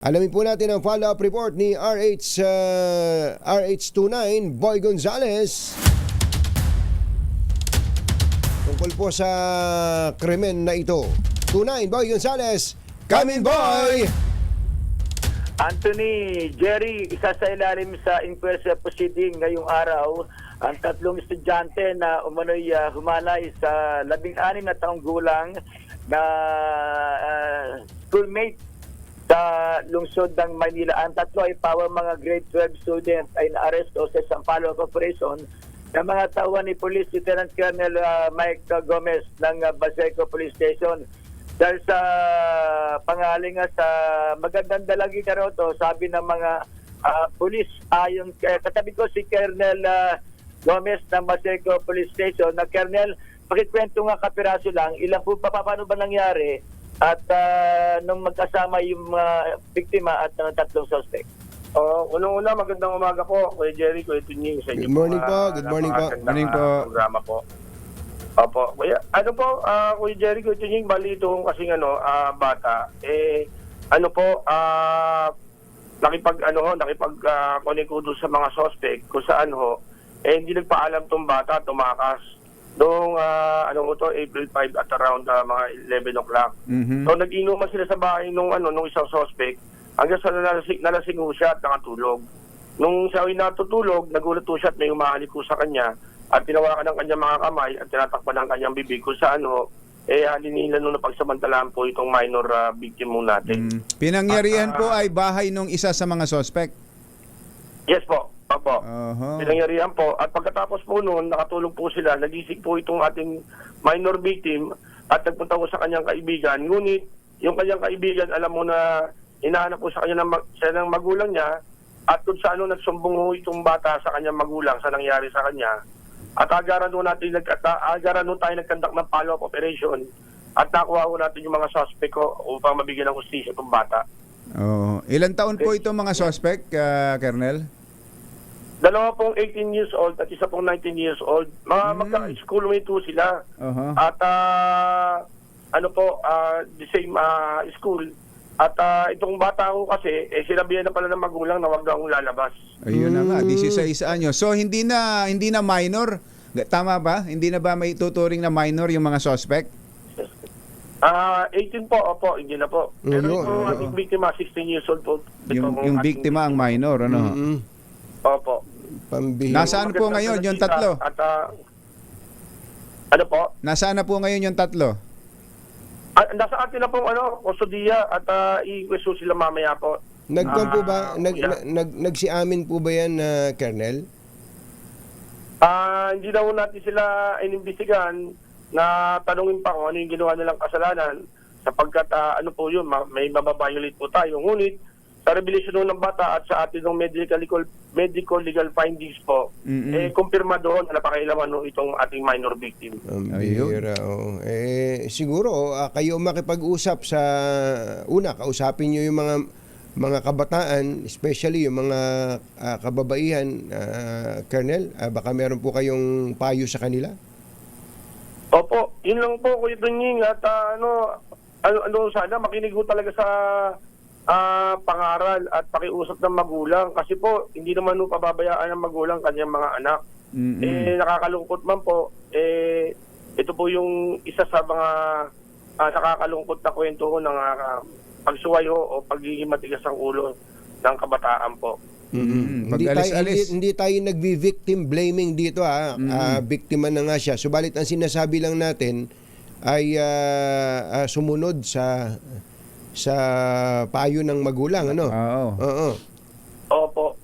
Alamin po natin ang follow-up report ni RH29 Boy Gonzales tungkol po sa krimen na ito. 29 Boy Gonzales, come in boy! Anthony, Jerry, isa sa ilalim sa inquest proceeding ngayong araw ang tatlong estudyante na umano'y humalay sa 16 na taong gulang na schoolmate sa lungsod ng Manila. Ang tatlo ay pawang mga grade 12 students ay na-aresto sa isang follow-up operation ng mga tauhan ni Police Lieutenant Colonel Mike Gomez ng Baseco Police Station. Dahil sa pangaling sa magandang dalagi ka raw to, sabi ng mga police, ayon katabi ko si Colonel Gomez ng Baseco Police Station. Na Colonel, pakikwento nga kapiraso lang, ilan po paano ba nangyari at nung magkasama yung biktima at tatlong suspect? Unang-una, magandang umaga po, Kuya Jerry, Kuya Tunying, sa inyo. Good morning po, good morning po. Morning po. Programa po. Opo. Kuya, Kuya Jerry, Kuya Tunying, bali itong kasing bata, nakipag-konekudo sa mga suspect kung saan hindi nagpaalam tong bata, tumakas. Noong April 5 at around mga 11 o'clock. Mm-hmm. So nag-inuman sila sa bahay nung isang suspect hanggang sa nalasing ho siya at nakatulog. Nung siya ay natutulog, nagulat ho siya at may humahalik ho sa kanya at tinawakan ng kanyang mga kamay at tinatakpan ng kanyang bibig kung saan halinila nung napagsamantalaan po itong minor victim mo natin. Pinangyarihan po ay bahay nung isa sa mga suspect? Yes po. Opo. Pinangyarihan po. At pagkatapos po noon, nakatulog po sila. Nagising po itong ating minor victim at nagpunta po sa kanyang kaibigan. Ngunit, yung kanyang kaibigan, alam mo na hinahanap po sa kanya ng magulang niya at kung saan nagsumbong ho itong bata sa kanyang magulang sa nangyari sa kanya. At agaran ho tayo nagkandak ng follow-up operation at nakuha ho natin yung mga suspect upang mabigyan ng hustisya itong bata. Ilan taon po itong mga suspect, Colonel? Dalawa pong 18 years old at isa pong 19 years old. Magka-schoolmate po sila. At the same school. At itong bata ko kasi, sinabihan na pala ng magulang na wag daw lalabas. Ayun na nga, 16 anyos. So hindi na minor? Tama ba? Hindi na ba may tuturing na minor yung mga suspect? 18 po, opo, hindi na po. Pero itong ating biktima, 16 years old po. Yung biktima ang minor, ano? Opo. Nasaan po ngayon yung tatlo? At, ano po? Nasaan na po ngayon yung tatlo? Nasa atin na pong kustudiya at i-question sila mamaya po. Po ba? Nagsiamin po ba yan, Colonel? Hindi na po natin sila inimbestigahan na tanungin pa kung ano yung ginawa nilang kasalanan sapagkat may mababiolate po tayo. Ngunit sa revelation ng bata at sa atin ng medical legal findings po, kumpirma doon na napakailaman itong ating minor victim. Siguro kayo makipag-usap sa kausapin nyo yung mga kabataan, especially yung mga kababaihan, Colonel. Baka meron po kayong payo sa kanila? Opo, yun lang po, Kuya Tunying, at sana makinig ho talaga sa pangaral at pakiusap ng magulang kasi po hindi naman pababayaan ng magulang kanyang mga anak. Nakakalungkot man po, ito po yung isa sa mga nakakalungkot na kwento ng pagsuway o pagiging matigas ang ulo ng kabataan po. Hindi tayo nagbi-victim blaming dito biktima na nga siya. Subalit ang sinasabi lang natin ay sumunod sa payo ng magulang, ano? Oo. Opo.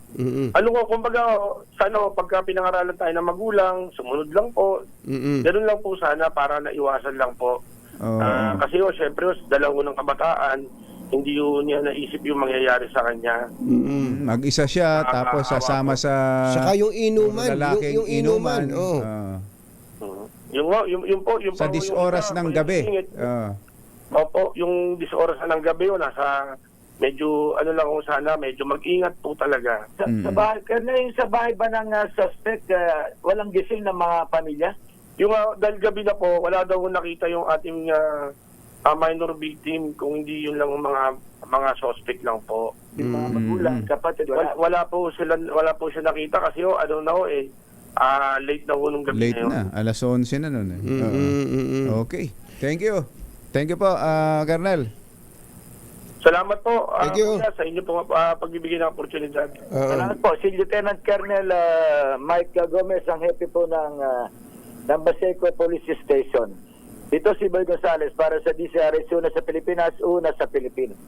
Kumbaga, sana pagka pinangaralan tayo ng magulang, sumunod lang po. Ganun lang po sana para naiwasan lang po. Kasi syempre, dalawa ng kabataan, hindi niya naisip yung mangyayari sa kanya. Mag-isa siya, tapos sasama sa saka yung inuman. Yung inuman. Yung sa 10 oras ng gabi. Opo, yung 10 oras ng gabi nasa medyo sana medyo mag-ingat po talaga. Sa bahay ba ng suspect walang gising ng mga pamilya? Yung dahil gabi na po, wala daw nakita yung ating minor victim kung hindi yun lang mga mga suspect lang po. Yung mga magulang, kapatid, Wala po siya nakita kasi late na ho nung gabi Late na yun. na. Alas 11 na nun. Oo. Okay. Thank you. Thank you po, Colonel. Salamat po Thank you. kuya, sa inyo po pagbibigay ng oportunidad. Salamat po. Si Lieutenant Colonel Mike Gomez, ang hepe po ng Baseco Police Station. Dito si Boy Gonzales para sa DCRS, una sa Pilipinas, una sa Pilipinas.